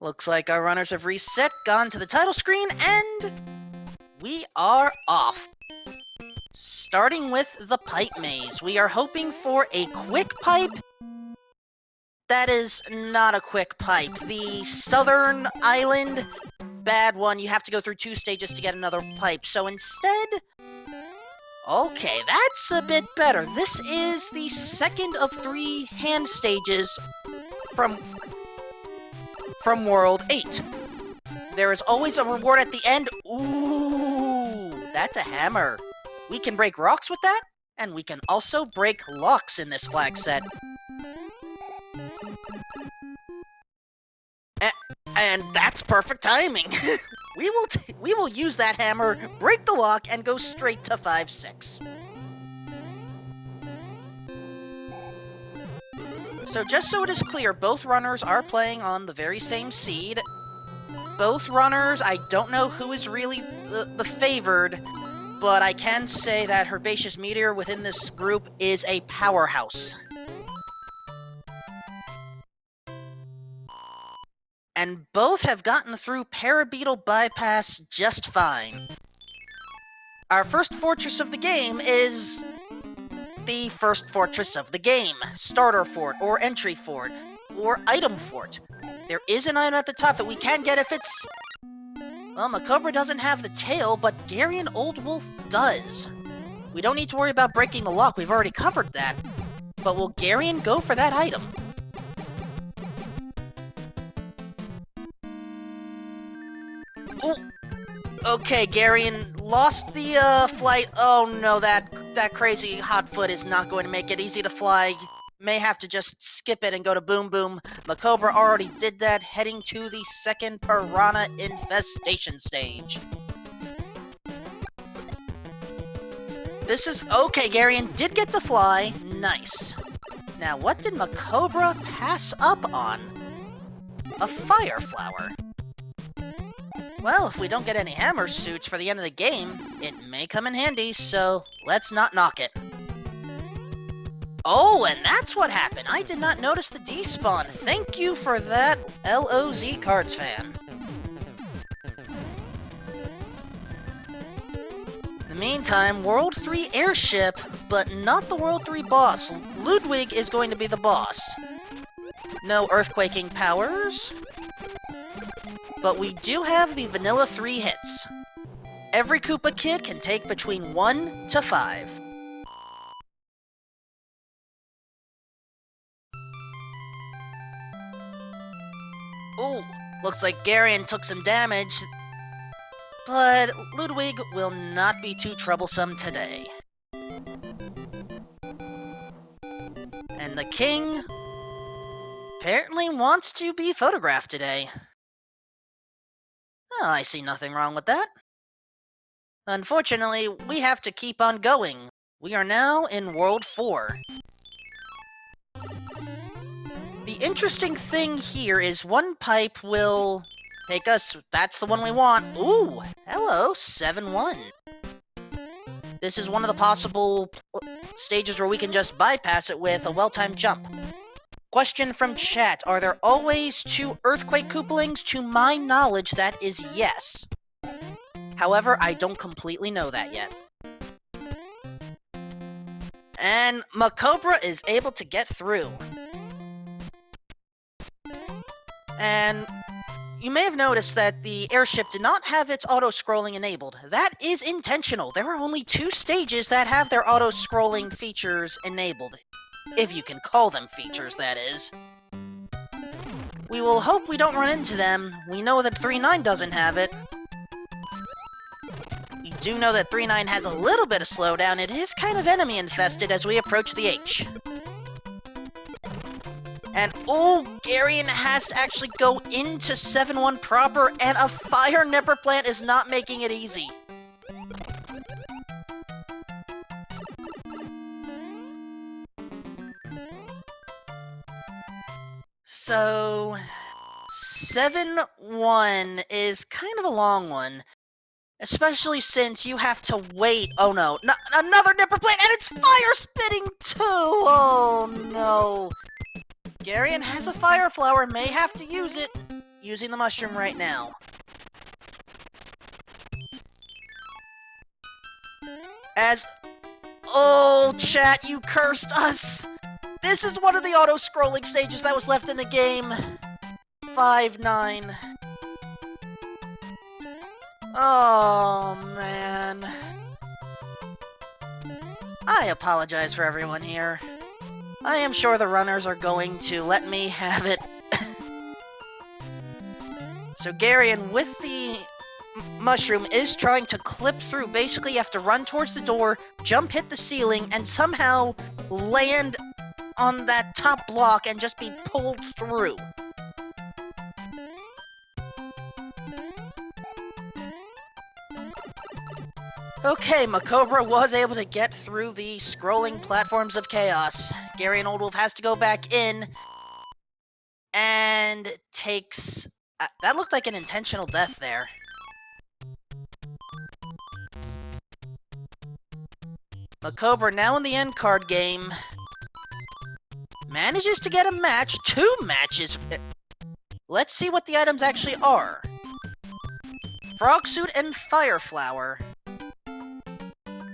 Looks like our runners have reset, gone to the title screen, and we are off. Starting with the pipe maze. We are hoping for a quick pipe. That is not a quick pipe. The southern island, bad one. You have to go through 2 stages to get another pipe. So instead... Okay, that's a bit better. This is the second of 3 hand stages from World 8. There is always a reward at the end. Ooh, that's a hammer. We can break rocks with that, and we can also break locks in this flag set. And that's perfect timing. we will use that hammer, break the lock, and go straight to 5-6. So just so it is clear, both runners are playing on the very same seed. Both runners, I don't know who is really the favored, but I can say that Herbaceous Meteor within this group is a powerhouse. And both have gotten through Parabeetle Bypass just fine. Our first fortress of the game is the first fortress of the game. Starter Fort, or Entry Fort, or Item Fort. There is an item at the top that we can get if it's... Well, Macobra doesn't have the tail, but garionoldwolf does. We don't need to worry about breaking the lock, we've already covered that. But will Garion go for that item? Oh! Okay, Garion lost the flight. Oh no, that crazy hot foot is not going to make it easy to fly. May have to just skip it and go to Boom Boom. Macobra already did that, heading to the second Piranha Infestation stage. This is... Okay, Garion did get to fly. Nice. Now, what did Macobra pass up on? A Fire Flower. Well, if we don't get any hammer suits for the end of the game, it may come in handy, so let's not knock it. Oh, and that's what happened. I did not notice the despawn. Thank you for that, LOZ Cards fan. In the meantime, World 3 airship, but not the World 3 boss. Ludwig is going to be the boss. No earthquaking powers. But we do have the vanilla 3 hits. Every Koopa Kid can take between 1 to 5. Ooh, looks like Garion took some damage, but Ludwig will not be too troublesome today. And the king apparently wants to be photographed today. Well, I see nothing wrong with that. Unfortunately, we have to keep on going. We are now in World 4. The interesting thing here is one pipe will take us... That's the one we want. Ooh, hello, 7-1. This is one of the possible stages where we can just bypass it with a well-timed jump. Question from chat, are there always 2 Earthquake Koopalings? To my knowledge, that is yes. However, I don't completely know that yet. And Macobra is able to get through. And you may have noticed that the airship did not have its auto-scrolling enabled. That is intentional. There are only 2 stages that have their auto-scrolling features enabled. If you can call them features, that is. We will hope we don't run into them. We know that 3-9 doesn't have it. We do know that 3-9 has a little bit of slowdown. It is kind of enemy-infested as we approach the H. And, oh, Garion has to actually go into 7-1 proper, and a Fire Nipper Plant is not making it easy. So, 7-1 is kind of a long one. Especially since you have to wait. Oh no, another Nipper Plant, and it's Fire Spitting too! Oh no. Garion has a Fire Flower, may have to use it. using the mushroom right now. Oh, chat, you cursed us! This is one of the auto-scrolling stages that was left in the game. 5-9. Oh, man. I apologize for everyone here. I am sure the runners are going to let me have it. So Garion, with the mushroom, is trying to clip through. Basically, you have to run towards the door, jump, hit the ceiling, and somehow land on that top block and just be pulled through. Okay, Macobra was able to get through the scrolling platforms of chaos. Garionoldwolf has to go back in and takes... that looked like an intentional death there. Macobra, now in the end card game, manages to get a match. 2 matches. Let's see what the items actually are. Frog Suit and Fire Flower.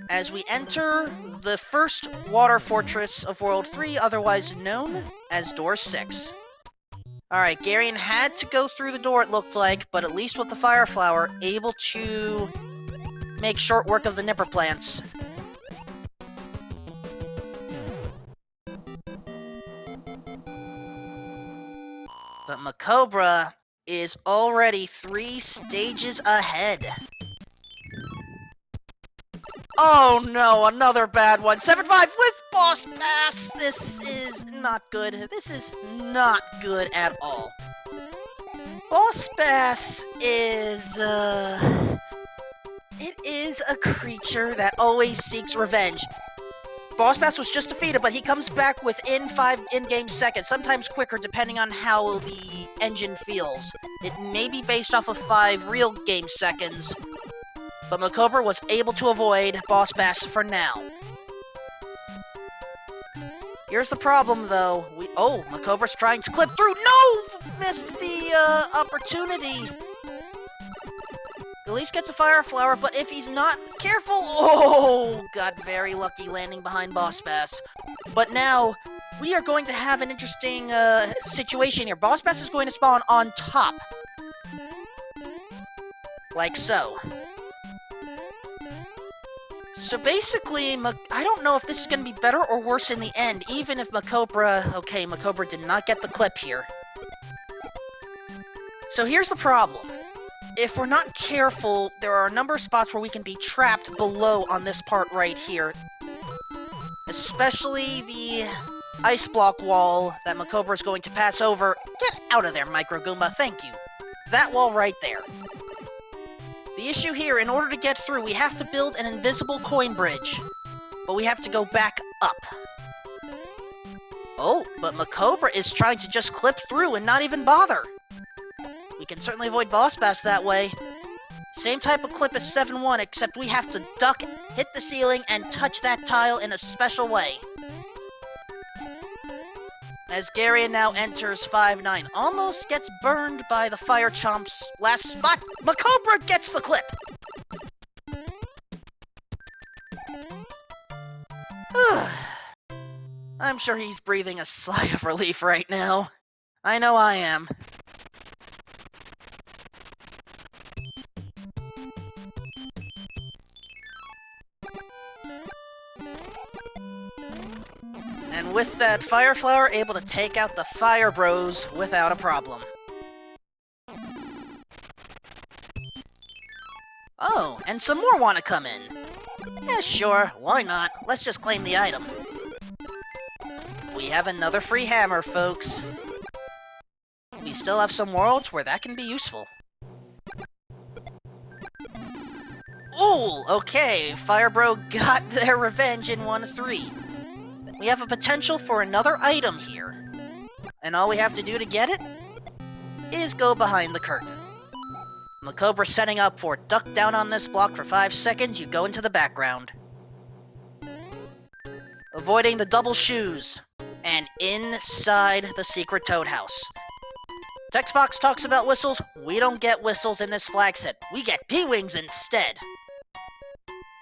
As we enter the first water fortress of World 3, otherwise known as Door 6. Alright, Garion had to go through the door, it looked like, but at least with the Fire Flower, able to make short work of the Nipper plants. But Macobra is already 3 stages ahead. Oh no, another bad one. 7-5 with Boss Pass! This is not good. This is not good at all. Boss Bass is, it is a creature that always seeks revenge. Boss Bass was just defeated, but he comes back within 5 in-game seconds, sometimes quicker depending on how the engine feels. It may be based off of 5 real game seconds, but Macobra was able to avoid Boss Bass for now. Here's the problem, though. Oh, Macobra's trying to clip through. No! Missed the opportunity. At least gets a Fire Flower, but if he's not careful... Oh! Got very lucky landing behind Boss Bass. But now, we are going to have an interesting situation here. Boss Bass is going to spawn on top. Like so. So basically, I don't know if this is going to be better or worse in the end, even if Macobra... Okay, Macobra did not get the clip here. So here's the problem. If we're not careful, there are a number of spots where we can be trapped below on this part right here. Especially the ice block wall that Macobra is going to pass over. Get out of there, Micro Goomba, thank you. That wall right there. The issue here, in order to get through, we have to build an invisible coin bridge. But we have to go back up. Oh, but Macobra is trying to just clip through and not even bother. We can certainly avoid Boss Bass that way. Same type of clip as 7-1, except we have to duck, hit the ceiling, and touch that tile in a special way. As Garion now enters 5-9, almost gets burned by the Fire Chomp's last spot. Macobra gets the clip! I'm sure he's breathing a sigh of relief right now. I know I am. And with that Fire Flower, able to take out the Fire Bros without a problem. Oh, and some more want to come in. Yeah, sure, why not? Let's just claim the item. We have another free hammer, folks. We still have some worlds where that can be useful. Ooh, okay, Fire Bro got their revenge in 1-3. We have a potential for another item here. And all we have to do to get it is go behind the curtain. Macobra setting up for duck down on this block for 5 seconds, you go into the background. Avoiding the double shoes, and inside the secret Toad House. Text box talks about whistles. We don't get whistles in this flag set. We get P-Wings instead.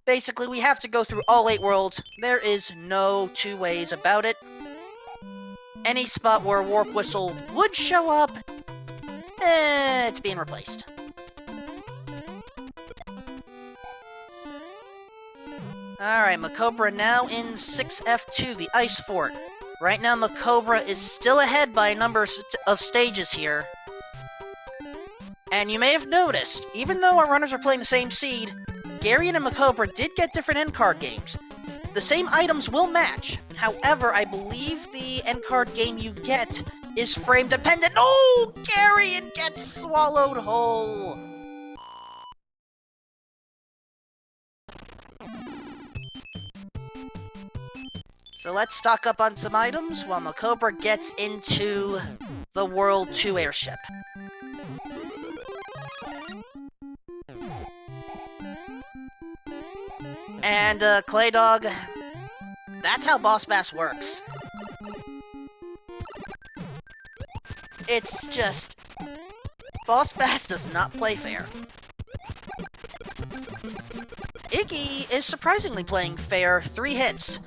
Basically, we have to go through all 8 worlds. There is no two ways about it. Any spot where a warp whistle would show up, it's being replaced. Alright, Macobra now in 6F2, the Ice Fort. Right now, Macobra is still ahead by a number of stages here. And you may have noticed, even though our runners are playing the same seed, Garion and Macobra did get different end card games. The same items will match. However, I believe the end card game you get is frame dependent. Oh! Garion gets swallowed whole! So let's stock up on some items while Macobra gets into the World 2 airship. And, Clay Dog, that's how Boss Bass works. It's just, Boss Bass does not play fair. Iggy is surprisingly playing fair, 3 hits.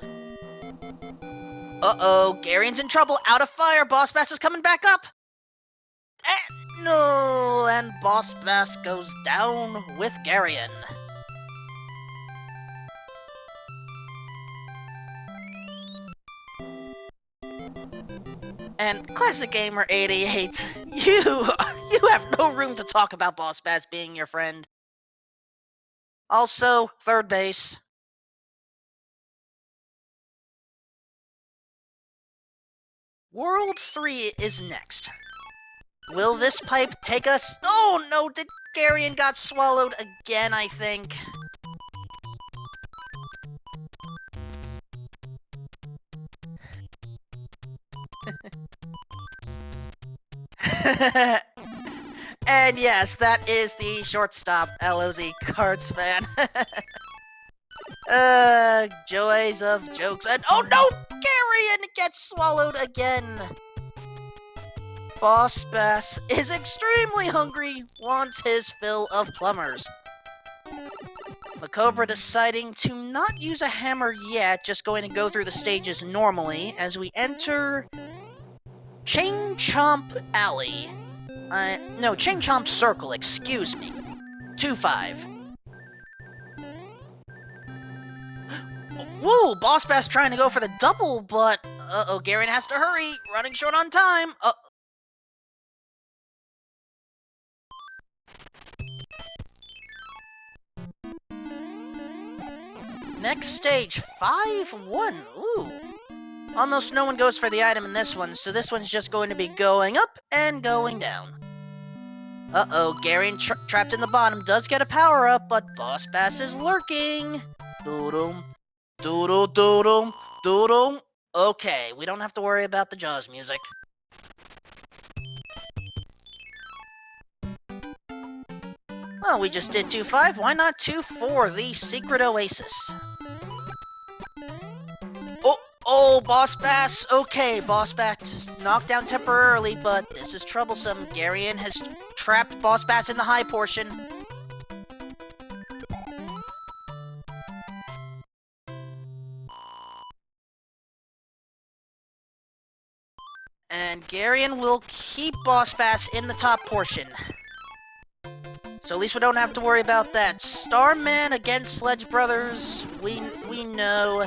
Uh-oh, Garion's in trouble, out of fire, Boss Bass is coming back up! No, and Boss Bass goes down with Garion. And Classic Gamer 88, you have no room to talk about Boss Bass being your friend. Also, third base. World 3 is next. Will this pipe take us? Oh no, Garion got swallowed again, I think. And yes, that is the shortstop, LOZ Cards fan. Joys of jokes, and oh no! Garion gets swallowed again! Boss Bass is extremely hungry, wants his fill of plumbers. Macobra deciding to not use a hammer yet, just going to go through the stages normally as we enter Chain Chomp Alley. No, Chain Chomp Circle, excuse me. 2-5. Woo! Boss Bass trying to go for the double, but uh-oh, Garion has to hurry, running short on time. Next stage, 5-1. Ooh. Almost no one goes for the item in this one, so this one's just going to be going up and going down. Uh-oh, Garion trapped in the bottom does get a power-up, but Boss Bass is lurking. Doodum, doodle, doodum, doodum. Okay, we don't have to worry about the Jaws music. Well, we just did 2-5, why not 2-4, the Secret Oasis? Oh, Boss Bass! Okay, Boss Bass knocked down temporarily, but this is troublesome. Garion has trapped Boss Bass in the high portion. And Garion will keep Boss Bass in the top portion. So at least we don't have to worry about that. Starman against Sledge Brothers. We know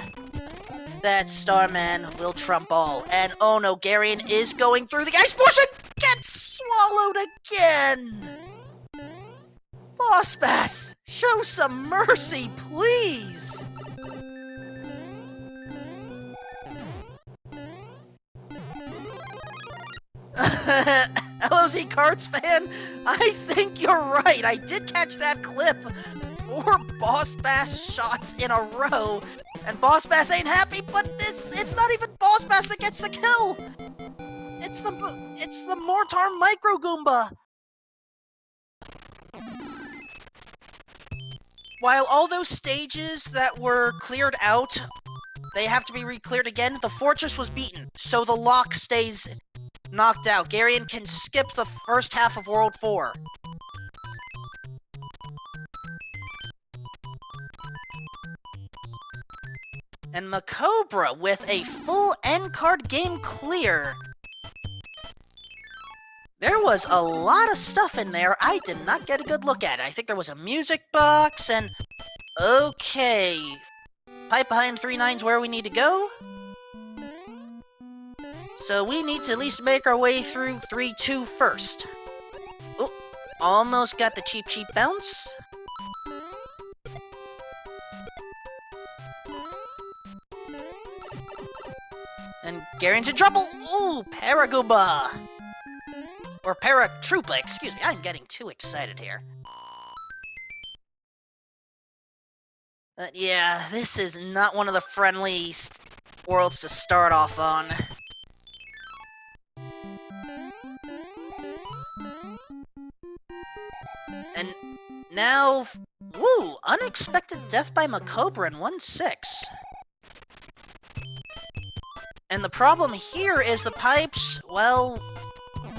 that Starman will trump all. And oh no, Garion is going through the ice portion! Gets swallowed again! Boss Bass, show some mercy, please! LOZ Cards fan, I think you're right. I did catch that clip. 4 Boss Bass shots in a row. And Boss Bass ain't happy, but it's not even Boss Bass that gets the kill! It's the Mortar Micro Goomba! While all those stages that were cleared out, they have to be re-cleared again, the fortress was beaten, so the lock stays knocked out. Garion can skip the first half of World 4. And Macobra with a full end card game clear. There was a lot of stuff in there. I did not get a good look at it. I think there was a music box and... Okay. Pipe behind 3-9's where we need to go. So we need to at least make our way through 3-2 first. Oh, almost got the cheap bounce. And Garion's in trouble! Ooh, Paragoba! Or Paratroopa, excuse me. I'm getting too excited here. But yeah, this is not one of the friendliest worlds to start off on. And now, woo! Unexpected death by Macobra in 1-6. And the problem here is the pipes, well,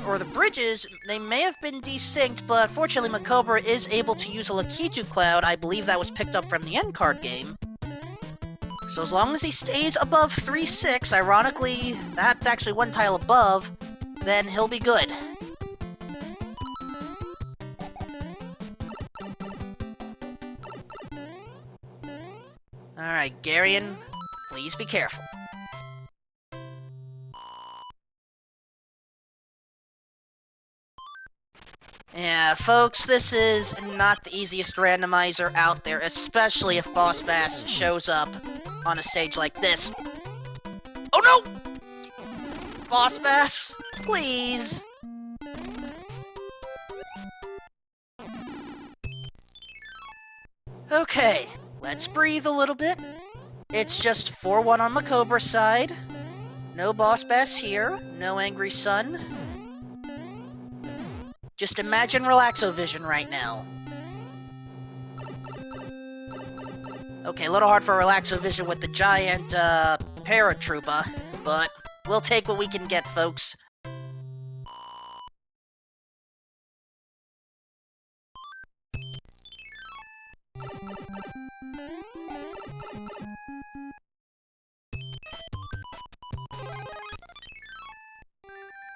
or the bridges, they may have been desynced, but fortunately Macobra is able to use a Lakitu Cloud. I believe that was picked up from the end card game. So as long as he stays above 3-6, ironically, that's actually one tile above, then he'll be good. Alright, Garion, please be careful. Yeah, folks, this is not the easiest randomizer out there, especially if Boss Bass shows up on a stage like this. Oh no! Boss Bass, please! Okay, let's breathe a little bit. It's just 4-1 on Macobra's side. No Boss Bass here, no Angry Sun. Just imagine Relaxo Vision right now. Okay, a little hard for Relaxo Vision with the giant, Paratroopa, but we'll take what we can get, folks.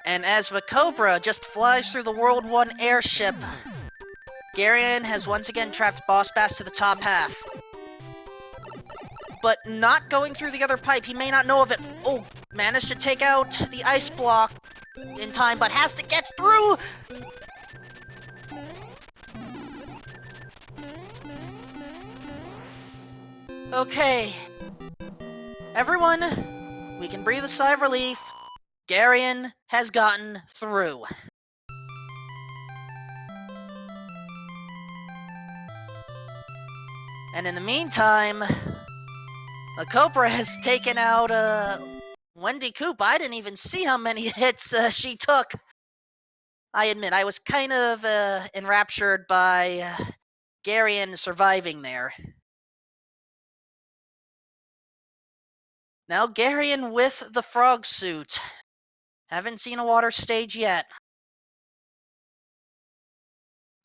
And as Macobra just flies through the World 1 airship, Garion has once again trapped Boss Bass to the top half. But not going through the other pipe, he may not know of it. Oh, managed to take out the ice block in time, but has to get through! Okay. Everyone, we can breathe a sigh of relief. Garion has gotten through. And in the meantime, Macobra has taken out, Wendy Coop. I didn't even see how many hits she took. I admit, I was kind of enraptured by Garion surviving there. Now Garion with the frog suit. Haven't seen a water stage yet.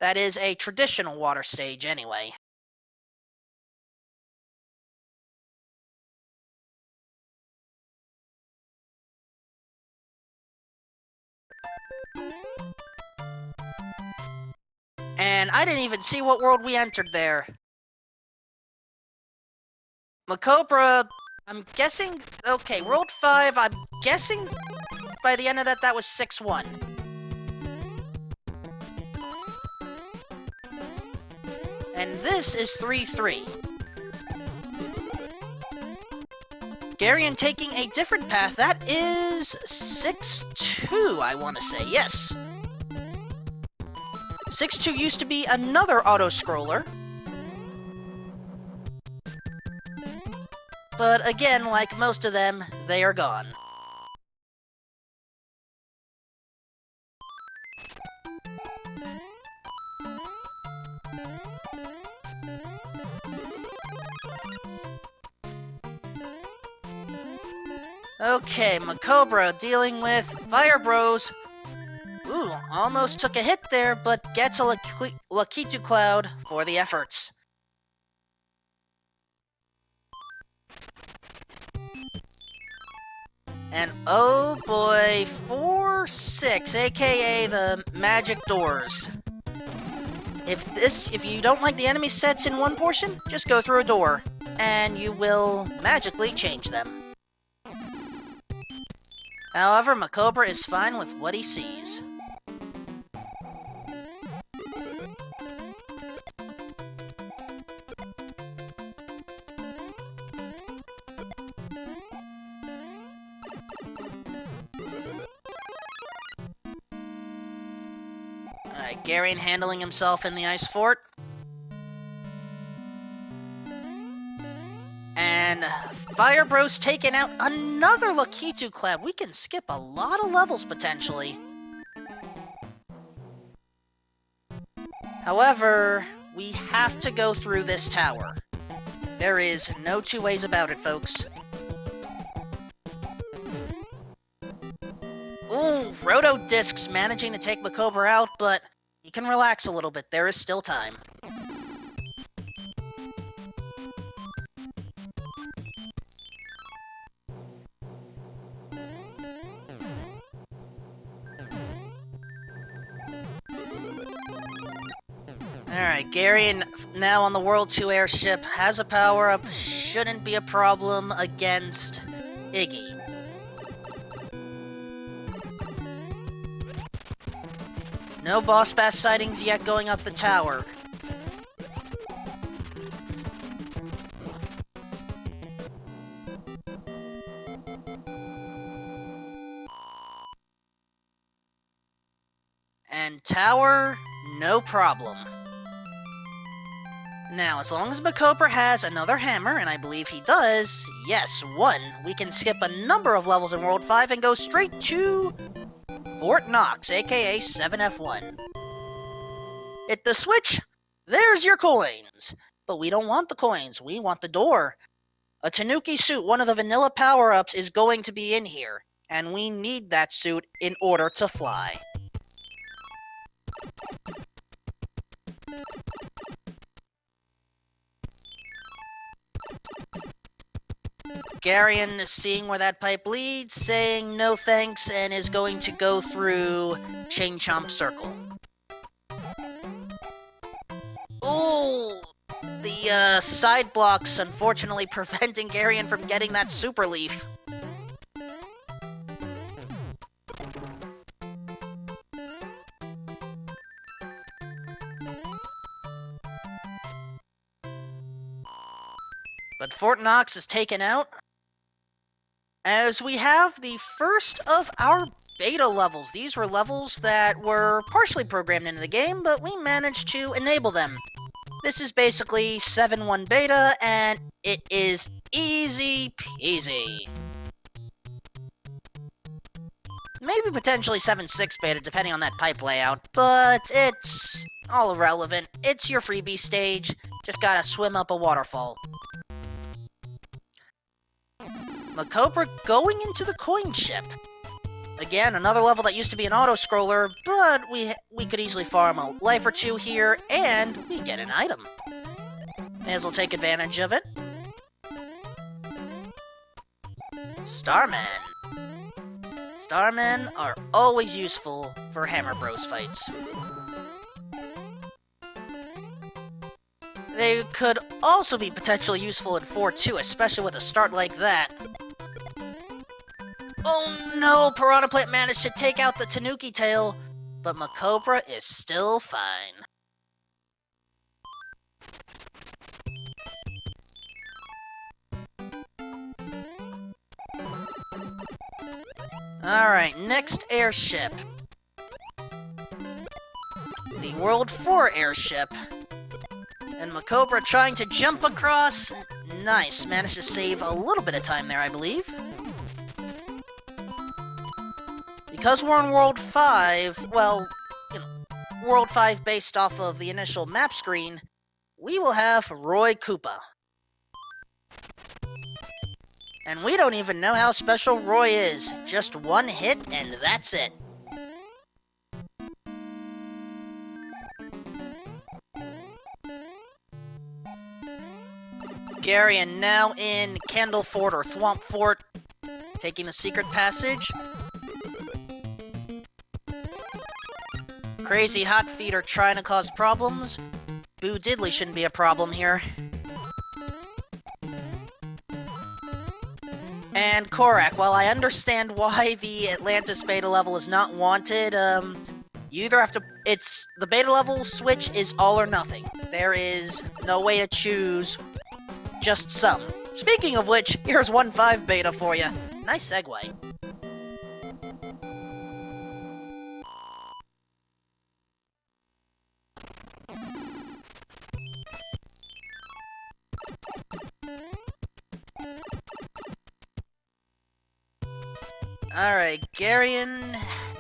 That is a traditional water stage anyway. And I didn't even see what world we entered there. Macobra, I'm guessing... Okay, World 5, I'm guessing by the end of that, that was 6-1. And this is 3-3. Garion taking a different path. That is 6-2, I want to say. Yes. 6-2 used to be another auto-scroller. But again, like most of them, they are gone. Okay, Macobra dealing with Fire Bros. Ooh, almost took a hit there, but gets a Lakitu Cloud for the efforts. And oh boy, 4-6, aka the magic doors. If you don't like the enemy sets in one portion, just go through a door, and you will magically change them. However, Macobra is fine with what he sees. Alright, Garion handling himself in the ice fort. And Fire Bros taking out another Lakitu Cloud. We can skip a lot of levels potentially. However, we have to go through this tower. There is no two ways about it, folks. Ooh, Roto Discs managing to take Macobra out, but you can relax a little bit. There is still time. Alright, Garion now on the World 2 airship has a power-up, shouldn't be a problem against Iggy. No boss bass sightings yet going up the tower. And tower, no problem. Now, as long as Macobra has another hammer, and I believe he does, yes, one, we can skip a number of levels in World 5 and go straight to Fort Knox, aka 7F1. Hit the switch, there's your coins! But we don't want the coins, we want the door. A Tanuki suit, one of the vanilla power-ups, is going to be in here, and we need that suit in order to fly. Garion is seeing where that pipe leads, saying no thanks, and is going to go through Chain Chomp Circle. Ooh! The side blocks unfortunately preventing Garion from getting that super leaf. But Fort Knox is taken out, as we have the first of our beta levels. These were levels that were partially programmed into the game, but we managed to enable them. This is basically 7.1 beta, and it is easy peasy. Maybe potentially 7.6 beta, depending on that pipe layout, but it's all irrelevant. It's your freebie stage, just gotta swim up a waterfall. Macobra going into the coin ship. Again, another level that used to be an auto-scroller, but we could easily farm a life or two here, and we get an item. May as well take advantage of it. Starmen. Starmen are always useful for Hammer Bros fights. They could also be potentially useful in 4-2, especially with a start like that. Oh no, Piranha Plant managed to take out the Tanuki tail, but Macobra is still fine. Alright, next airship. The World 4 airship. And Macobra trying to jump across. Nice, managed to save a little bit of time there, I believe. Because we're on World 5, well, you know, World 5 based off of the initial map screen, we will have Roy Koopa. And we don't even know how special Roy is. Just one hit, and that's it. Garion now in Candle Fort or Thwomp Fort, taking the secret passage. Crazy Hot Feet are trying to cause problems. Boo Diddley shouldn't be a problem here. And Korak, while I understand why the Atlantis beta level is not wanted, you either have to... the beta level switch is all or nothing. There is no way to choose just some. Speaking of which, here's 1.5 beta for you. Nice segue. Alright, Garion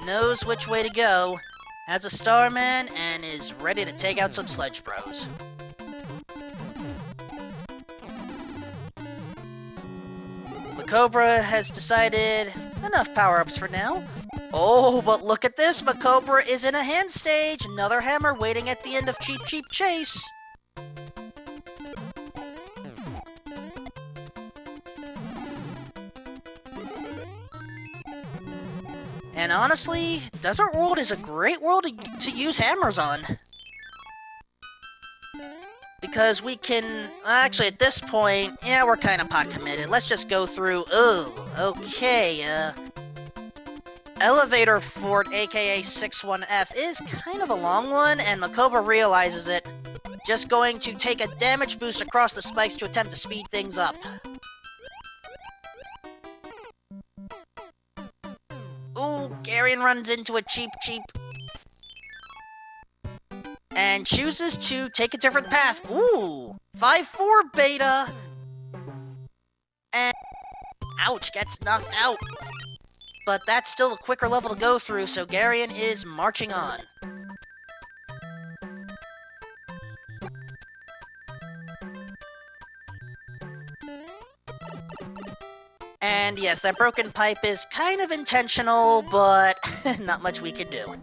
knows which way to go, has a Starman, and is ready to take out some Sledge Bros. Macobra has decided enough power-ups for now. Oh, but look at this! Macobra is in a hand stage! Another hammer waiting at the end of Cheep Cheep Chase! And honestly, Desert World is a great world to use hammers on. Because we can... Actually, at this point, yeah, we're kind of pot committed. Let's just go through... Oh, okay, Elevator Fort, aka 61F, is kind of a long one, and Macobra realizes it. Just going to take a damage boost across the spikes to attempt to speed things up. Ooh, Garion runs into a Cheep Cheep. And chooses to take a different path. Ooh, 5-4 beta. And ouch, gets knocked out. But that's still a quicker level to go through, so Garion is marching on. And yes, that broken pipe is kind of intentional, but not much we can do.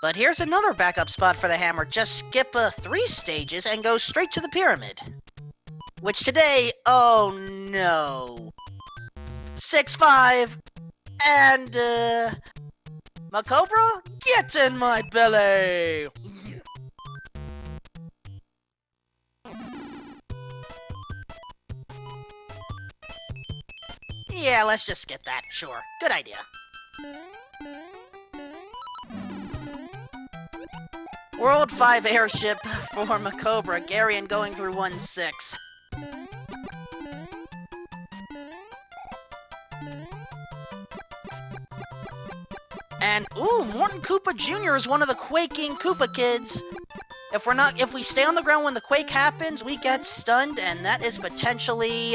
But here's another backup spot for the hammer. Just skip 3 stages and go straight to the pyramid. Which today, oh no. 6-5, and Macobra, get in my belly! Yeah, let's just skip that, sure. Good idea. World 5 airship for Macobra, Garion going through 1-6. And ooh, Morton Koopa Jr. is one of the quaking Koopa kids. If we stay on the ground when the quake happens, we get stunned, and that is potentially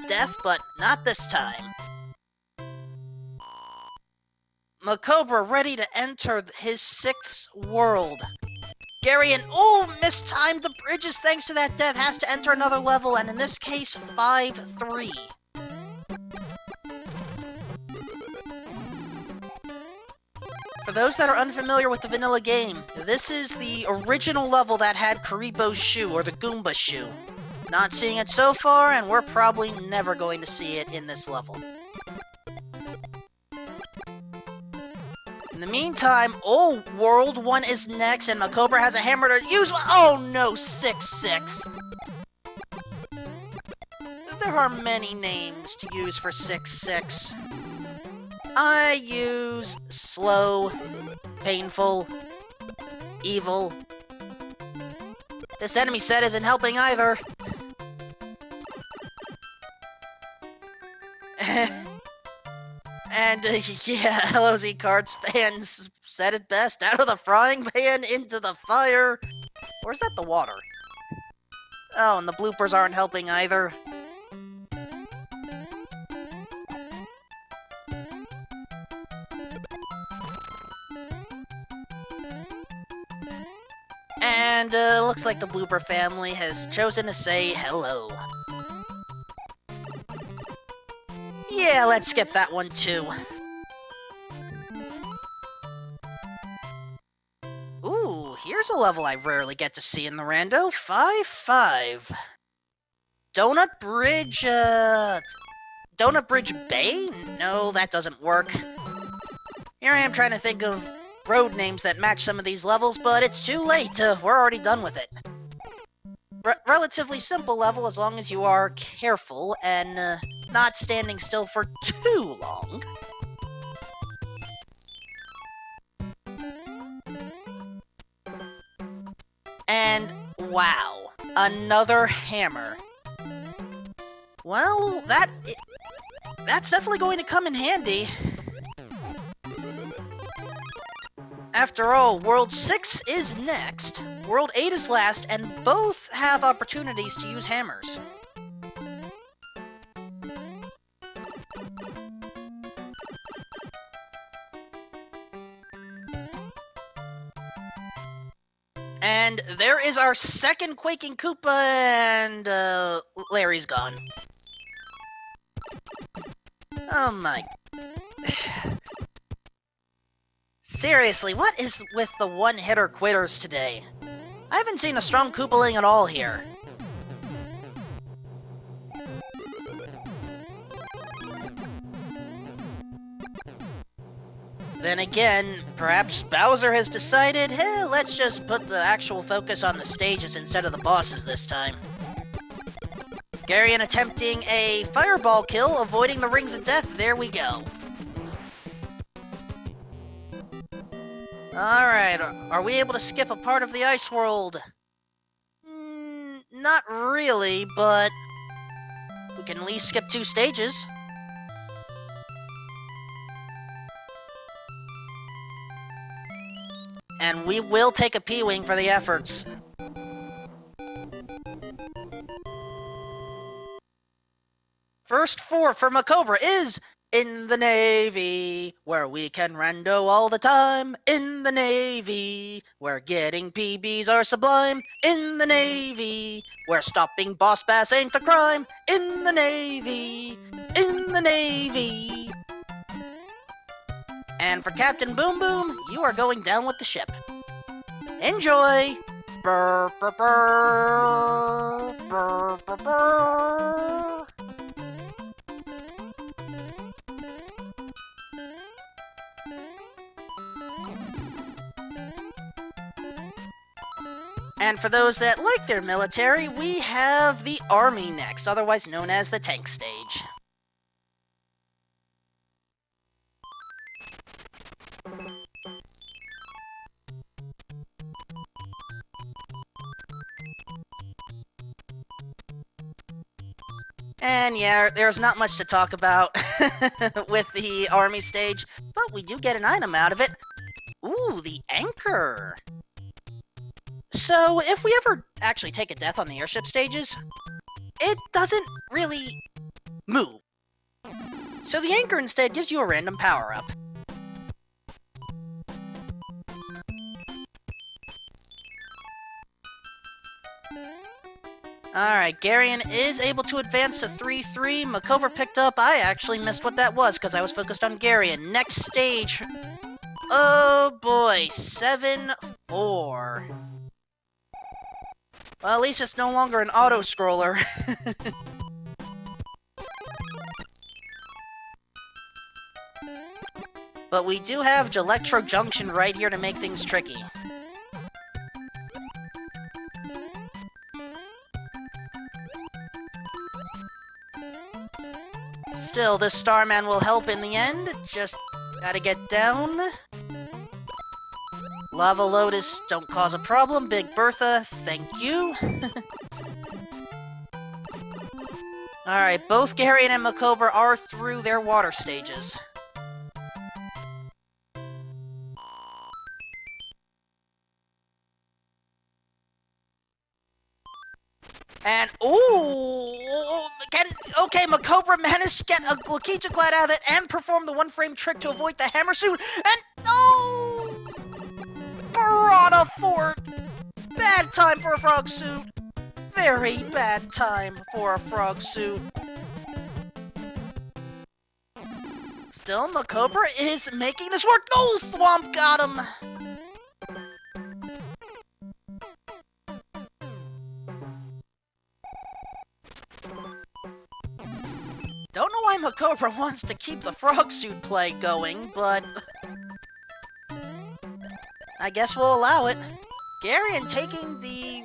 death, but not this time. Macobra ready to enter his 6th world. Garion, oh, mistimed the bridges thanks to that death, has to enter another level, and in this case, 5-3. For those that are unfamiliar with the vanilla game, this is the original level that had Karibo's shoe, or the Goomba shoe. Not seeing it so far, and we're probably never going to see it in this level. In the meantime, oh, World 1 is next, and Macobra has a hammer to use. Oh no, 6-6. There are many names to use for 6-6. I use slow, painful, evil. This enemy set isn't helping either. And yeah, LOZ Cards fans said it best, out of the frying pan into the fire. Or is that the water? Oh, and the bloopers aren't helping either. And looks like the Blooper family has chosen to say hello. Yeah, let's skip that one too. Ooh, here's a level I rarely get to see in the rando. 5-5. Donut Bridge, Donut Bridge Bay? No, that doesn't work. Here I am trying to think of road names that match some of these levels, but it's too late. We're already done with it. Relatively simple level as long as you are careful and not standing still for too long. And wow, another hammer. Well, that's definitely going to come in handy. After all, World 6 is next, World 8 is last, and both have opportunities to use hammers. And there is our second Quaking Koopa, and Larry's gone. Oh my... Seriously, what is with the one-hitter quitters today? I haven't seen a strong Koopaling at all here. Then again, perhaps Bowser has decided, hey, let's just put the actual focus on the stages instead of the bosses this time. Garion attempting a fireball kill, avoiding the rings of death. There we go. Alright, are we able to skip a part of the ice world? Not really, but we can at least skip 2 stages. And we will take a P-Wing for the efforts. First 4 for Macobra is in the Navy, where we can rando all the time. In the Navy, where getting PBs are sublime. In the Navy, where stopping Boss Bass ain't a crime. In the Navy, in the Navy. And for Captain Boom Boom, you are going down with the ship. Enjoy! Brr, brr, brr, brr, brr, brr. And for those that like their military, we have the Army next, otherwise known as the tank stage. And yeah, there's not much to talk about with the Army stage, but we do get an item out of it. Ooh, the anchor! So, if we ever actually take a death on the airship stages, it doesn't really move. So the anchor instead gives you a random power-up. Alright, Garion is able to advance to 3-3. Macobra picked up. I actually missed what that was because I was focused on Garion. Next stage. Oh boy, 7-4. Well, at least it's no longer an auto-scroller. But we do have Electro Junction right here to make things tricky. Still, this Starman will help in the end. Just gotta get down. Lava Lotus, don't cause a problem. Big Bertha, thank you. Alright, both Garion and Macobra are through their water stages. And, ooh! Okay, Macobra managed to get a Lakitu Glide out of it and perform the one-frame trick to avoid the hammer suit, and oh! Piranha Fort! bad time for a frog suit. Very bad time for a frog suit. Still, Macobra is making this work. No, Thwomp got him. Don't know why Macobra wants to keep the frog suit play going, but I guess we'll allow it. Garion taking the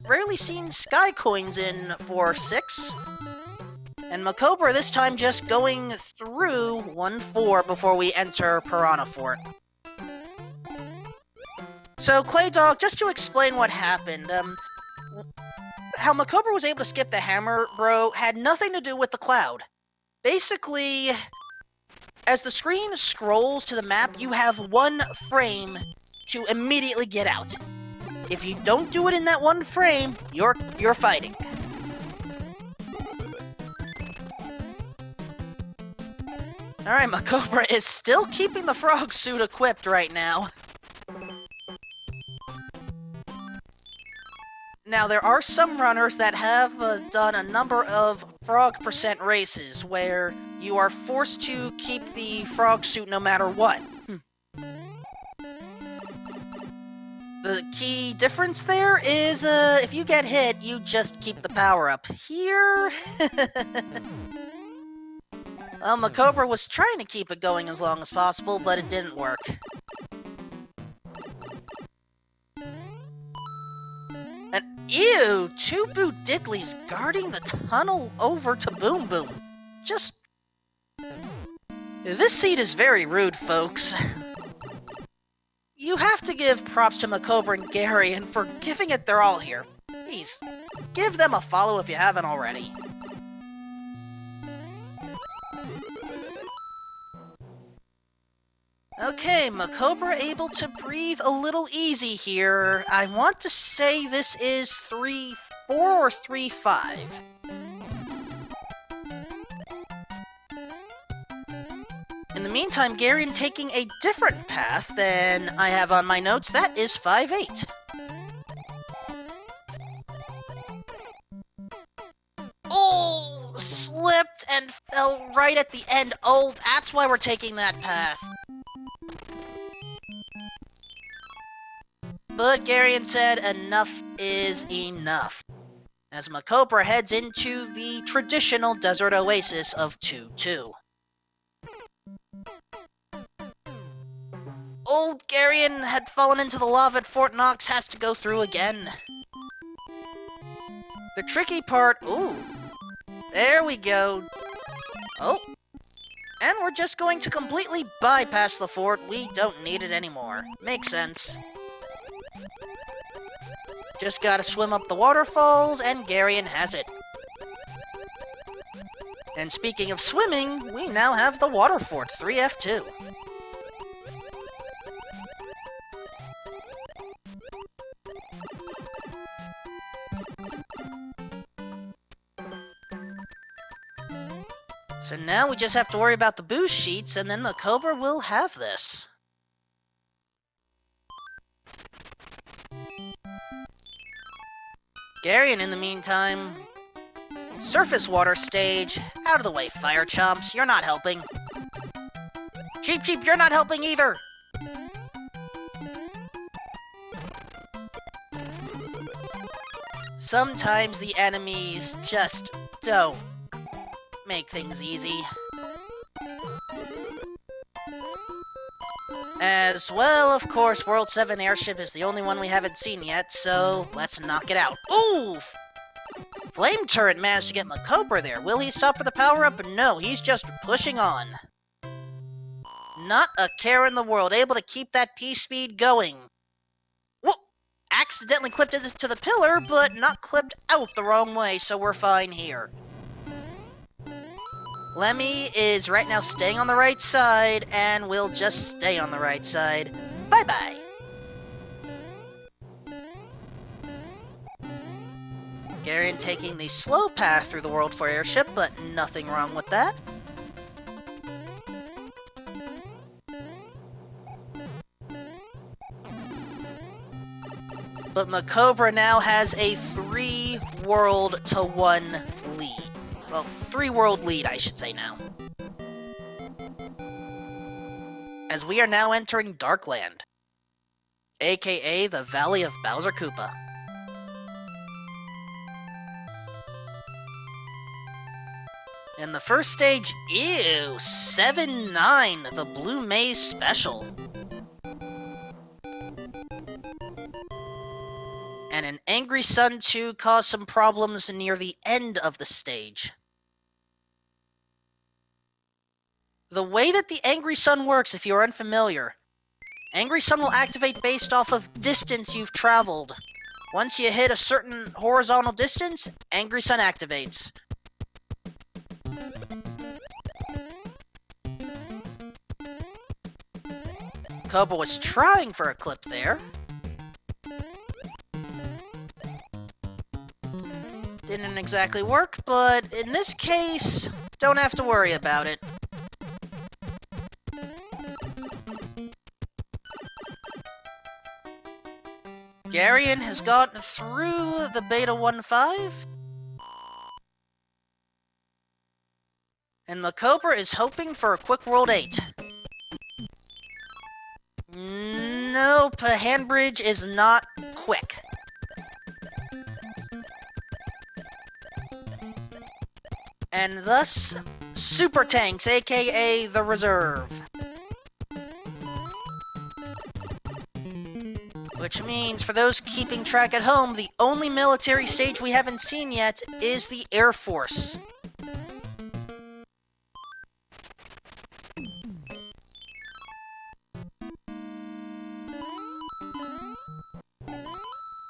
rarely seen sky coins in for 6. And Macobra this time just going through 1-4 before we enter Piranha Fort. So, Clay Dog, just to explain what happened, how Macobra was able to skip the hammer, bro, had nothing to do with the cloud. Basically, as the screen scrolls to the map, you have 1 frame to immediately get out. If you don't do it in that 1 frame, you're fighting. Alright, Macobra is still keeping the frog suit equipped right now. Now, there are some runners that have done a number of frog % races where you are forced to keep the frog suit no matter what. The key difference there is, if you get hit, you just keep the power up. Here... Well, Macobra was trying to keep it going as long as possible, but it didn't work. And ew! 2 Boo Diddleys guarding the tunnel over to Boom Boom. Just... This seat is very rude, folks. You have to give props to Macobra and Garion for giving it their all here. Please, give them a follow if you haven't already. Okay, Macobra able to breathe a little easy here. I want to say this is 3-4 or 3-5. In the meantime, Garion taking a different path than I have on my notes. That is 5-8. Oh, slipped and fell right at the end. Oh, that's why we're taking that path. But Garion said enough is enough, as Macobra heads into the traditional desert oasis of 2-2. Old Garion had fallen into the lava at Fort Knox, has to go through again. The tricky part... Ooh. There we go. Oh. And we're just going to completely bypass the fort. We don't need it anymore. Makes sense. Just gotta swim up the waterfalls, and Garion has it. And speaking of swimming, we now have the water fort, 3F2. So now we just have to worry about the boost sheets, and then Macobra will have this. Garion, in the meantime... Surface water stage. Out of the way, fire chomps. You're not helping. Cheep Cheep, you're not helping either! Sometimes the enemies just don't make things easy. As well, of course, World 7 Airship is the only one we haven't seen yet, so let's knock it out. Ooh! Flame Turret managed to get Macobra there. Will he stop for the power-up? No, he's just pushing on. Not a care in the world, able to keep that P-speed going. Whoa! Accidentally clipped it to the pillar, but not clipped out the wrong way, so we're fine here. Lemmy is right now staying on the right side, and will just stay on the right side. Bye-bye! Garion taking the slow path through the World 4 Airship, but nothing wrong with that. But Macobra now has a 3-world-to-1 lead. Well, 3-world lead, I should say now. As we are now entering Darkland, aka the Valley of Bowser Koopa. And the first stage, ew, 7-9, the Blue Maze Special. And an Angry Sun 2 caused some problems near the end of the stage. The way that the Angry Sun works, if you are unfamiliar, Angry Sun will activate based off of distance you've traveled. Once you hit a certain horizontal distance, Angry Sun activates. Koba was trying for a clip there. Didn't exactly work, but in this case, don't have to worry about it. Garion has gotten through the Beta 1.5. And Macobra is hoping for a quick World 8. Nope, a hand bridge is not quick. And thus, Super Tanks, aka the Reserve. Which means, for those keeping track at home, the only military stage we haven't seen yet is the Air Force.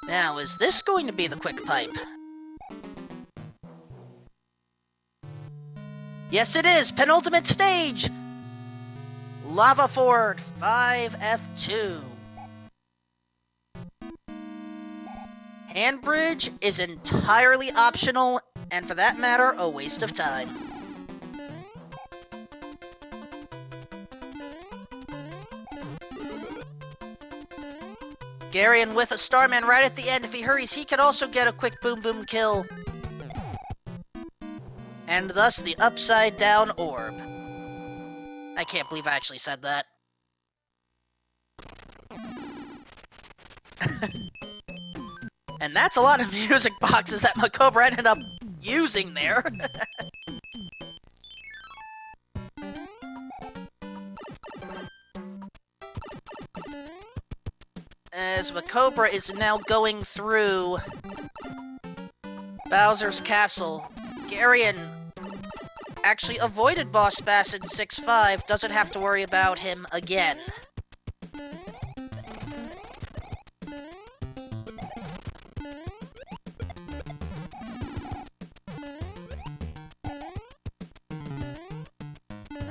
Now, is this going to be the quick pipe? Yes, it is! Penultimate stage! Lava Ford 5F2. Hand bridge is entirely optional, and for that matter, a waste of time. Garion with a Starman right at the end. If he hurries, he could also get a quick boom boom kill. And thus the upside down orb. I can't believe I actually said that. And that's a lot of music boxes that Macobra ended up using there. As Macobra is now going through Bowser's Castle, Garion actually avoided Boss Bass in 6-5, doesn't have to worry about him again.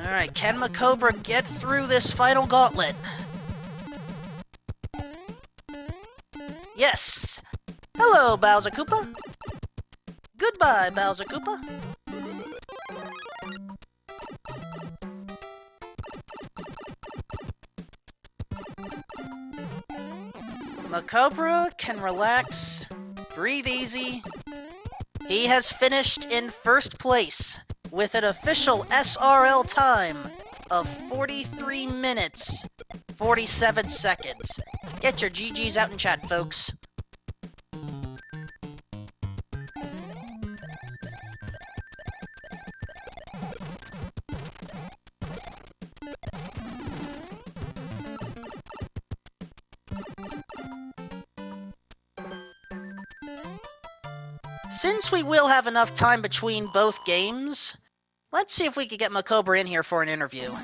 Alright, can Macobra get through this final gauntlet? Yes! Hello, Bowser Koopa! Goodbye, Bowser Koopa! Macobra can relax, breathe easy. He has finished in first place with an official SRL time of 43 minutes, 47 seconds. Get your GGs out in chat, folks. Since we will have enough time between both games, let's see if we could get Macobra in here for an interview.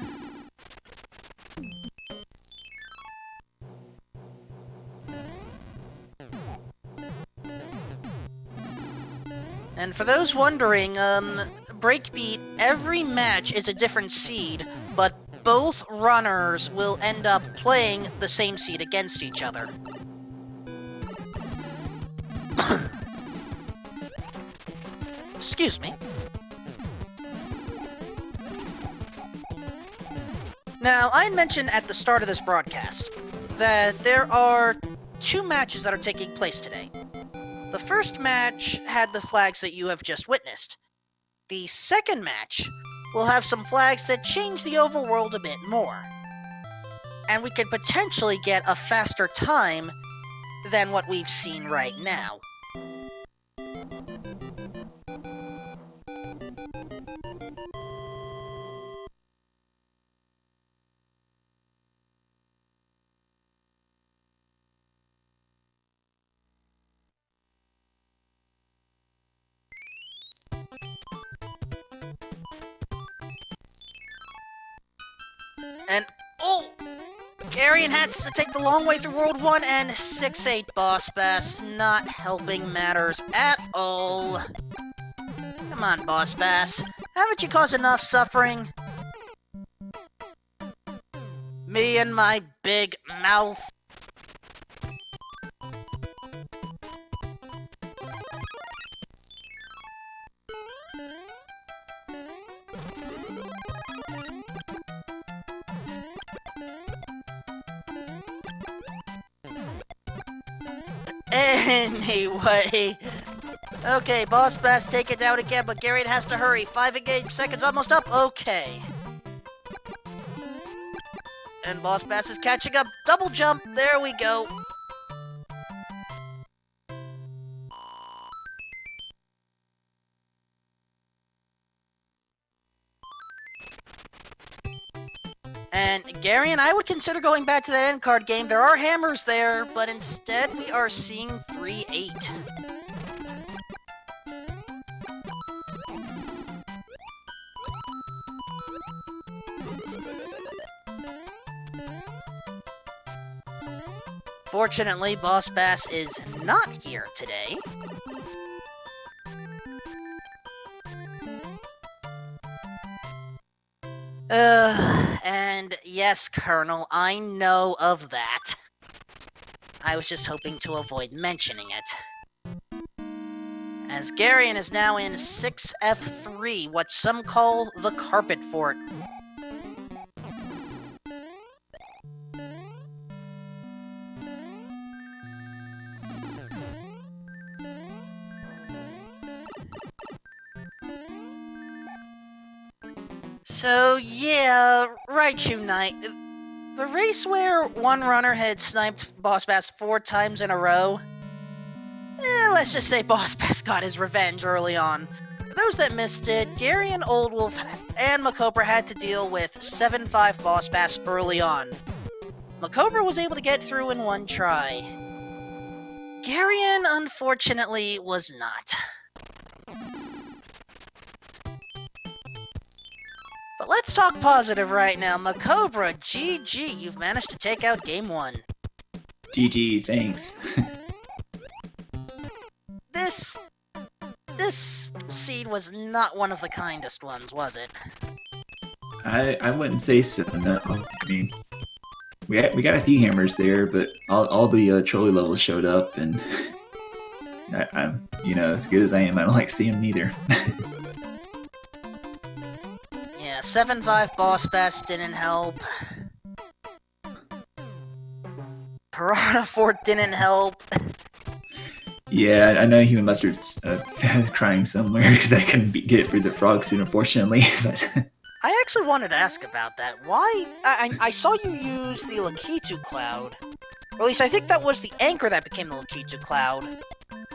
And for those wondering, Breakbeat, every match is a different seed, but both runners will end up playing the same seed against each other. Excuse me. Now, I mentioned at the start of this broadcast that there are two matches that are taking place today. The first match had the flags that you have just witnessed. The second match will have some flags that change the overworld a bit more. And we could potentially get a faster time than what we've seen right now. And, oh! Garion has to take the long way through World 1 and 6-8 Boss Bass, not helping matters at all. Come on, Boss Bass. Haven't you caused enough suffering? Me and my big mouth. Anyway, okay, Boss Bass take it down again, but Garion has to hurry. 5 seconds almost up. Okay. And Boss Bass is catching up. Double jump. There we go. And Garion, I would consider going back to that end card game. There are hammers there, but instead we are seeing 3-8. Fortunately, Boss Bass is not here today. And yes, Colonel, I know of that. I was just hoping to avoid mentioning it. As Garion is now in 6F3, what some call the Carpet Fort. So, yeah, Raichu Knight. The race where one runner had sniped Boss Bass 4 times in a row, let's just say Boss Bass got his revenge early on. For those that missed it, garionoldwolf and Macobra had to deal with 7-5 Boss Bass early on. Macobra was able to get through in one try. Garion, unfortunately, was not. But let's talk positive right now. Macobra, GG, you've managed to take out Game 1. GG, thanks. This seed was not one of the kindest ones, was it? I wouldn't say so, no. I mean, we got a few hammers there, but all the trolley levels showed up, and I'm, as good as I am, I don't like seeing them either. Yeah, 7-5 Boss Bass didn't help. Piranha Fort didn't help. Yeah, I know Human Mustard's crying somewhere because I couldn't get it for the frog suit, unfortunately. But I actually wanted to ask about that. Why? I saw you use the Lakitu Cloud. Or at least I think that was the anchor that became the Lakitu Cloud.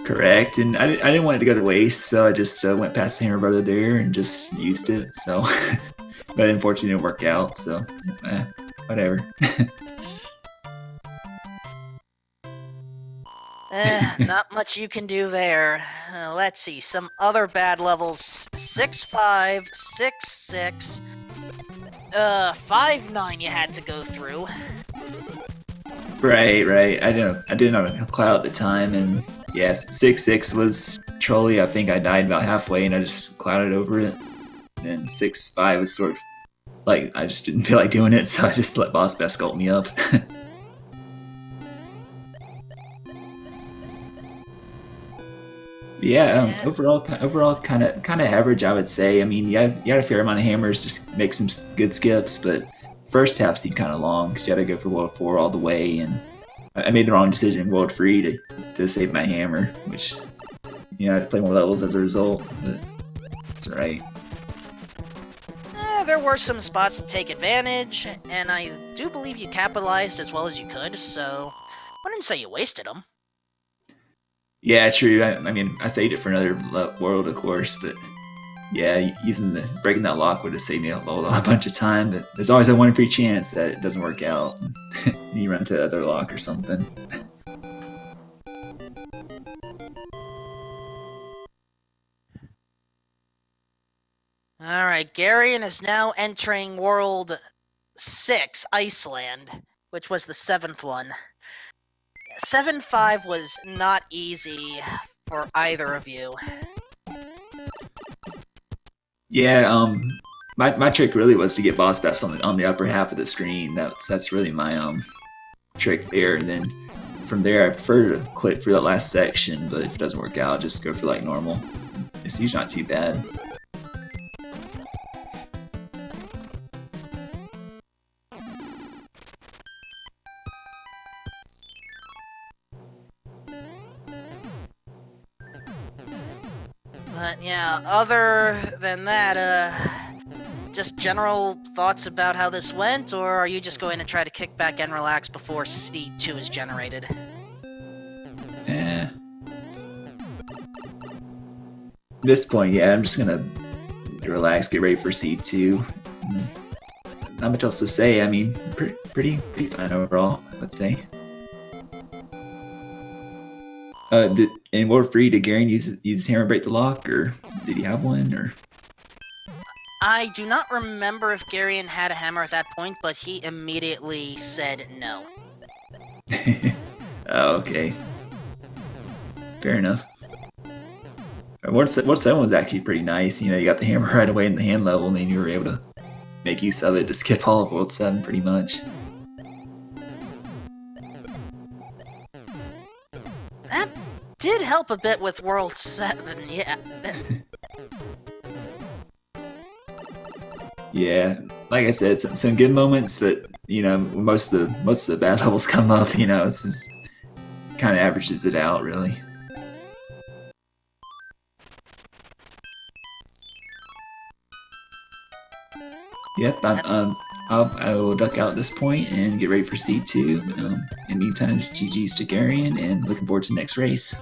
Correct, and I didn't want it to go to waste, so I just went past the Hammer Brother there and just used it. So, but unfortunately, it didn't work out. So, whatever. Not much you can do there. Let's see, some other bad levels. 6-5, 6-6, 5-9 you had to go through. Right. I didn't have a cloud at the time, and yes, 6-6 was trolley. I think I died about halfway, and I just clouded over it. And 6-5 was sort of like I just didn't feel like doing it, so I just let Boss Bass sculpt me up. Yeah, overall kind of average, I would say. I mean, you had a fair amount of hammers, just make some good skips, but first half seemed kind of long because you had to go for World 4 all the way, and I made the wrong decision, world free, to save my hammer, which, you know, I had to play more levels as a result, but it's alright. There were some spots to take advantage, and I do believe you capitalized as well as you could, so I wouldn't say you wasted them. Yeah, true. I mean, I saved it for another world, of course, but yeah, breaking that lock would have saved me a bunch of time. But there's always that one free chance that it doesn't work out. You run to the other lock or something. Alright, Garion is now entering World 6, Iceland, which was the 7th one. 7-5 was not easy for either of you. Yeah, my trick really was to get boss bats on the upper half of the screen. That's really my trick there. And then from there, I prefer to click for that last section, but if it doesn't work out, just go for like normal. It's usually not too bad. But yeah, other than that, just general thoughts about how this went, or are you just going to try to kick back and relax before C2 is generated? At this point, yeah, I'm just gonna relax, get ready for C2. Not much else to say. I mean, pretty fun overall, I would say. In World Free, did Garen use his hammer to break the lock, or did he have one, or? I do not remember if Garion had a hammer at that point, but he immediately said no. Oh, okay. Fair enough. What's that one's actually pretty nice. You know, you got the hammer right away in the hand level, and then you were able to make use of it to skip all of World 7 pretty much. That did help a bit with World 7, yeah. Yeah, like I said, some good moments, but you know, most of the bad levels come up. You know, it's just kind of averages it out, really. Yep, I will duck out at this point and get ready for C2. In the meantime, it's GG's to Garion, and looking forward to the next race.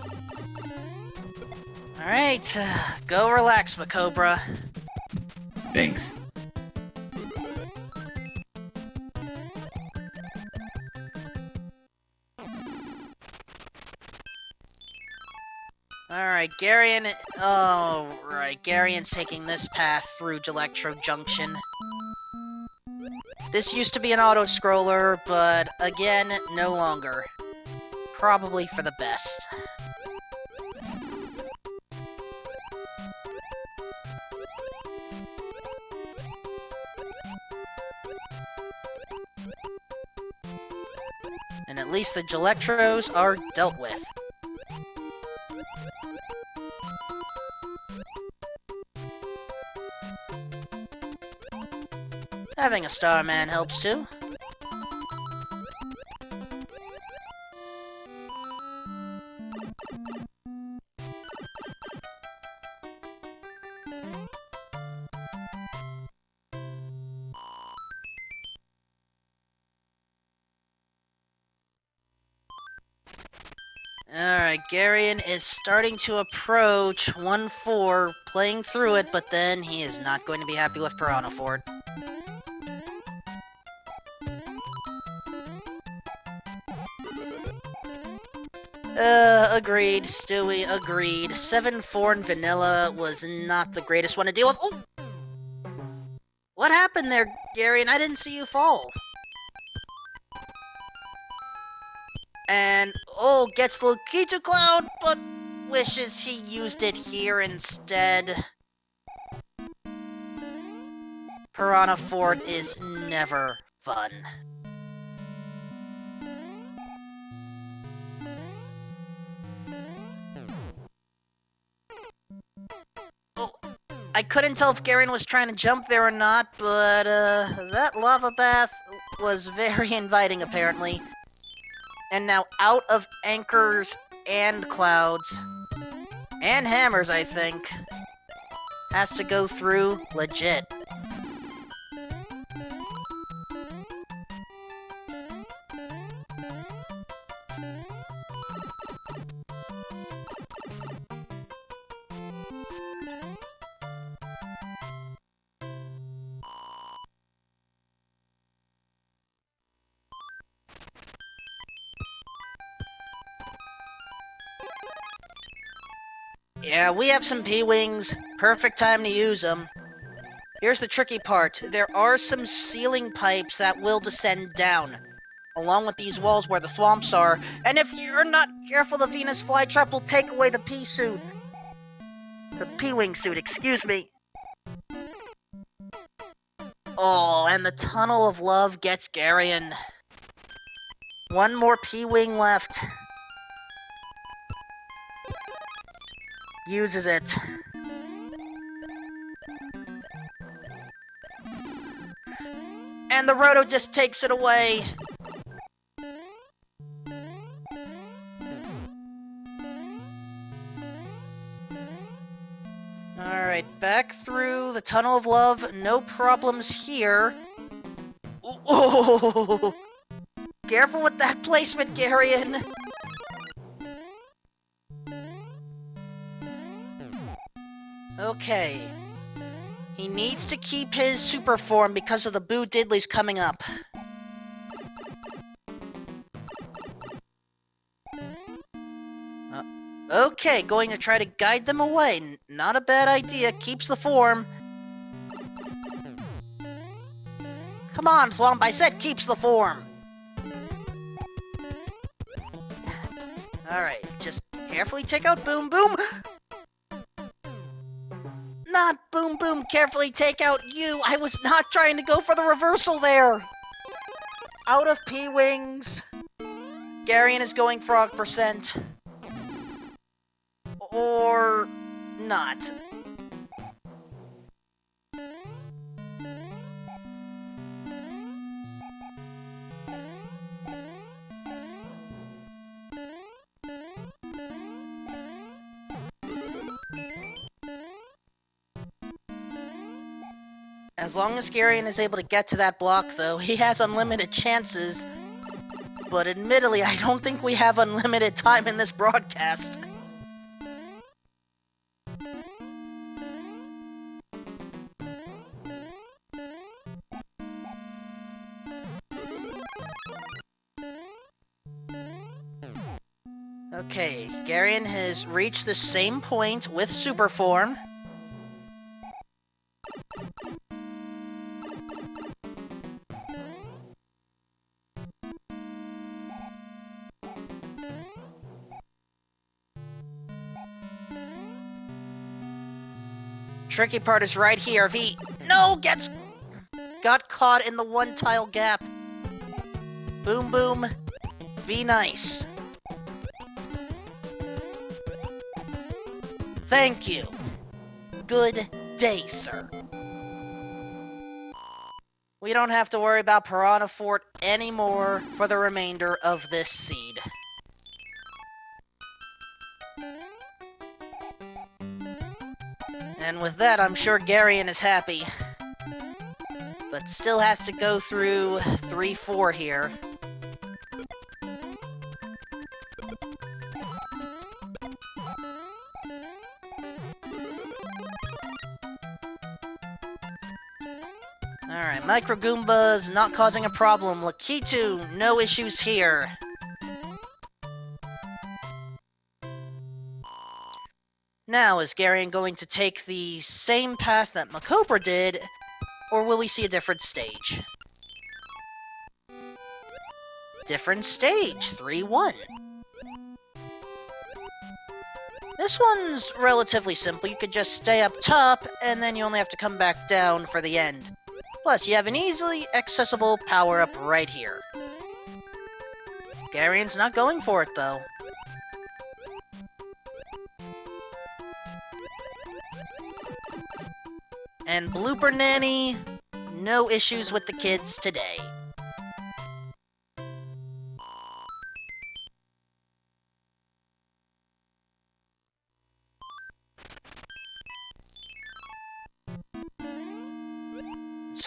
Alright, go relax, Macobra. Thanks. Alright, Garion... Oh, right. Garion's taking this path through Electro Junction. This used to be an auto-scroller, but again, no longer. Probably for the best. And at least the Electros are dealt with. Having a Starman helps too. Alright, Garion is starting to approach 1-4, playing through it, but then he is not going to be happy with Piranha Ford. Agreed, Stewie, agreed. 7-4 in vanilla was not the greatest one to deal with. Oh! What happened there, Garion? I didn't see you fall. And, oh, gets the key to Cloud, but wishes he used it here instead. Piranha Ford is never fun. I couldn't tell if Garion was trying to jump there or not, but that lava bath was very inviting apparently. And now out of anchors and clouds. And hammers, I think. Has to go through legit. Yeah, we have some P-Wings. Perfect time to use them. Here's the tricky part. There are some ceiling pipes that will descend down, along with these walls where the swamps are. And if you're not careful, the Venus flytrap will take away the P-suit. The P-Wing suit, excuse me. Oh, and the Tunnel of Love gets Garion. One more P-Wing left. Uses it. And the Roto just takes it away. Alright, back through the Tunnel of Love. No problems here. Ooh, careful with that placement, Garion. Okay. He needs to keep his super form because of the Boo Diddleys coming up. Okay, going to try to guide them away. Not a bad idea. Keeps the form. Come on, Swamp. I said keeps the form. Alright, just carefully take out Boom Boom. Not Boom Boom, carefully take out you. I was not trying to go for the reversal there. Out of P-Wings. Garion is going Frog percent. Or not. As long as Garion is able to get to that block, though, he has unlimited chances. But admittedly, I don't think we have unlimited time in this broadcast. Okay, Garion has reached the same point with super form. Tricky part is right here. If he got caught in the one tile gap. Boom Boom, be nice. Thank you. Good day, sir. We don't have to worry about Piranha Fort anymore for the remainder of this seed. And with that, I'm sure Garion is happy. But still has to go through 3-4 here. Alright, Micro Goombas not causing a problem. Lakitu, no issues here. Now, is Garion going to take the same path that Macobra did, or will we see a different stage? Different stage, 3-1. This one's relatively simple. You could just stay up top, and then you only have to come back down for the end. Plus, you have an easily accessible power-up right here. Garion's not going for it, though. And Blooper Nanny, no issues with the kids today.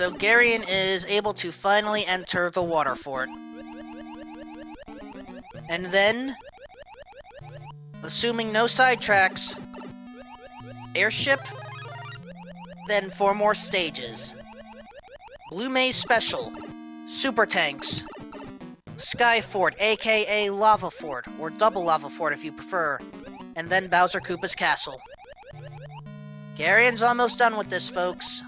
so Garion is able to finally enter the water fort. And then, assuming no sidetracks, airship, then 4 more stages. Blue Maze Special, Super Tanks, Sky Fort, aka Lava Fort, or Double Lava Fort if you prefer, and then Bowser Koopa's Castle. Garion's almost done with this, folks.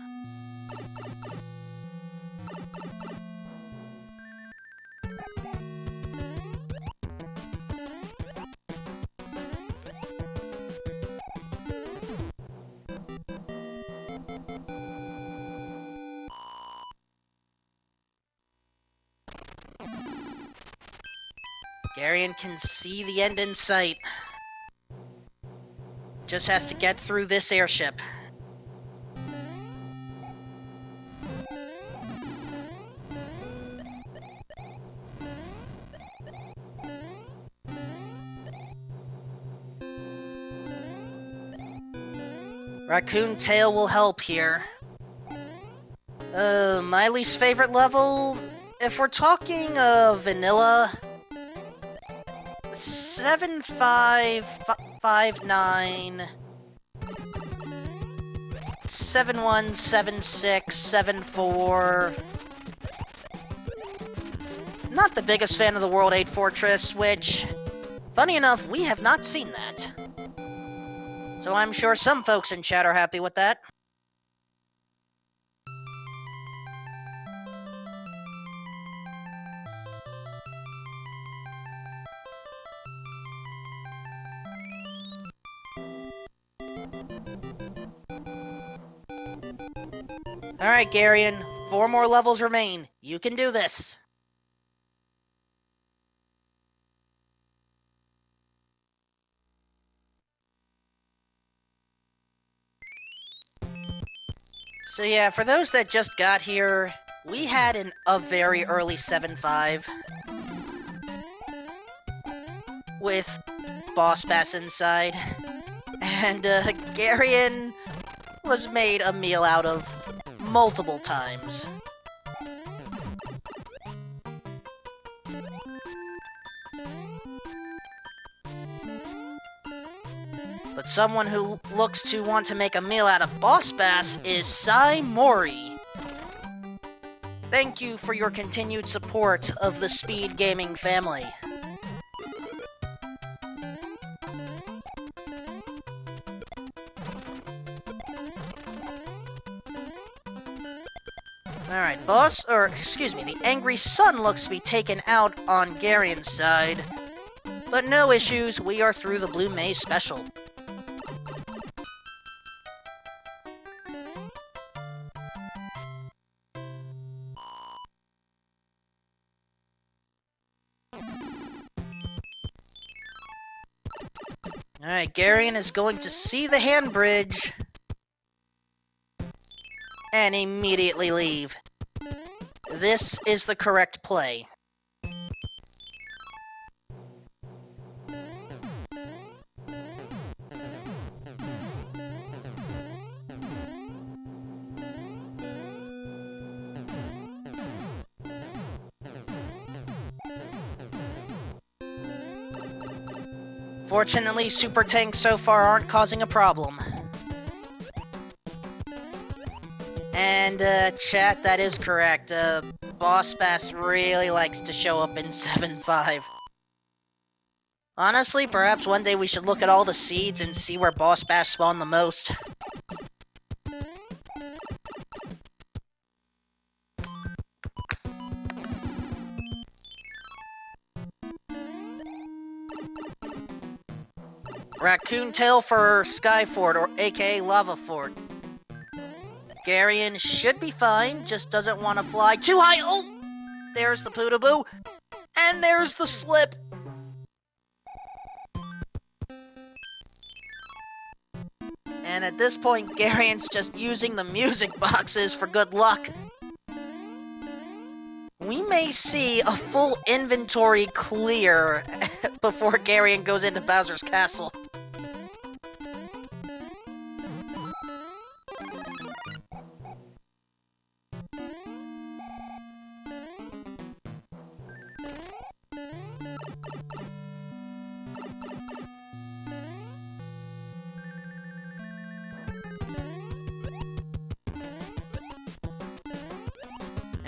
Garion can see the end in sight. Just has to get through this airship. Raccoon Tail will help here. My least favorite level? If we're talking vanilla, 7559 7176 74. Not the biggest fan of the World 8 Fortress, which, funny enough, we have not seen that. So I'm sure some folks in chat are happy with that. Alright, Garion, 4 more levels remain. You can do this. So yeah, for those that just got here, we had a very early 7.5 with Boss Bass inside, and Garion was made a meal out of multiple times. But someone who looks to want to make a meal out of Boss Bass is Sai Mori. Thank you for your continued support of the Speed Gaming family. Alright, the Angry Sun looks to be taken out on Garion's side. But no issues, we are through the Blue Maze Special. Alright, Garion is going to see the hand bridge and immediately leave. This is the correct play. Fortunately, super tanks so far aren't causing a problem. And, chat, that is correct. Boss Bass really likes to show up in 7.5. Honestly, perhaps one day we should look at all the seeds and see where Boss Bass spawn the most. Raccoon Tail for Sky Fort, or aka Lava Fort. Garion should be fine, just doesn't want to fly too high. Oh! There's the Poodaboo. And there's the slip. And at this point, Garion's just using the music boxes for good luck. We may see a full inventory clear before Garion goes into Bowser's Castle.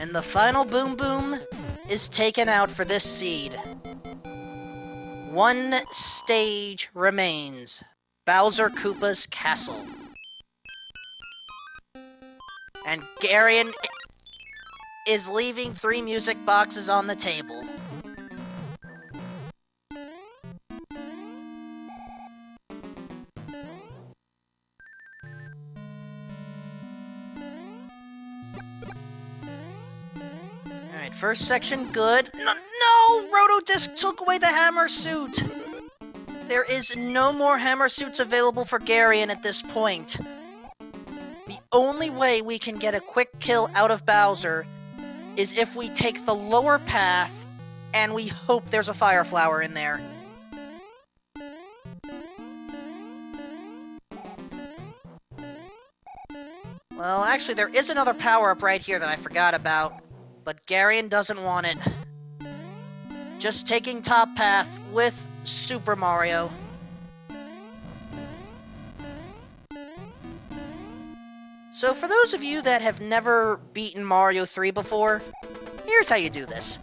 And the final Boom Boom is taken out for this seed. One stage remains. Bowser Koopa's Castle. And Garion is leaving 3 music boxes on the table. Alright, first section good. No! Rotodisc took away the hammer suit! There is no more hammer suits available for Garion at this point. The only way we can get a quick kill out of Bowser is if we take the lower path and we hope there's a Fire Flower in there. Well, actually, there is another power-up right here that I forgot about, but Garion doesn't want it. Just taking top path with Super Mario. So for those of you that have never beaten Mario 3 before, here's how you do this.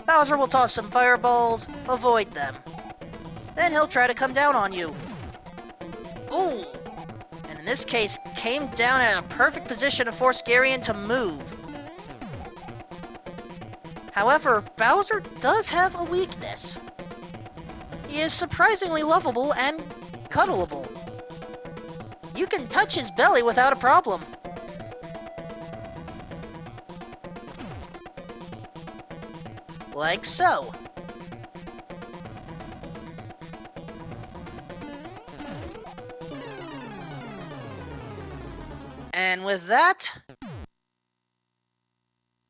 Bowser will toss some fireballs, avoid them. Then he'll try to come down on you. Ooh! And in this case, came down at a perfect position to force Garion to move. However, Bowser does have a weakness. He is surprisingly lovable and cuddleable. You can touch his belly without a problem. Like so. And with that,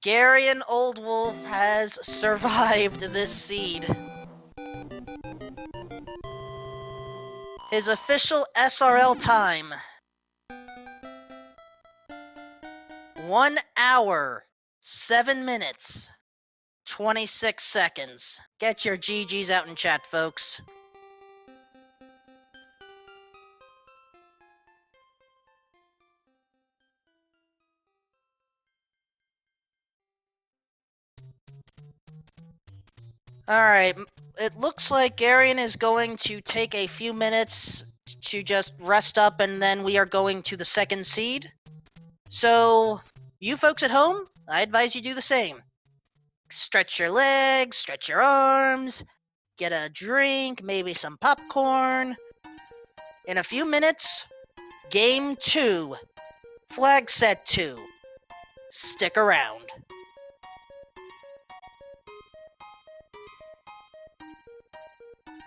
garionoldwolf has survived this seed. His official SRL time. 1 hour, 7 minutes, 26 seconds. Get your GGs out in chat, folks. Alright, it looks like Garion is going to take a few minutes to just rest up, and then we are going to the second seed. So, you folks at home, I advise you do the same. Stretch your legs, stretch your arms, get a drink, maybe some popcorn. In a few minutes, Game 2, Flag Set 2. Stick around.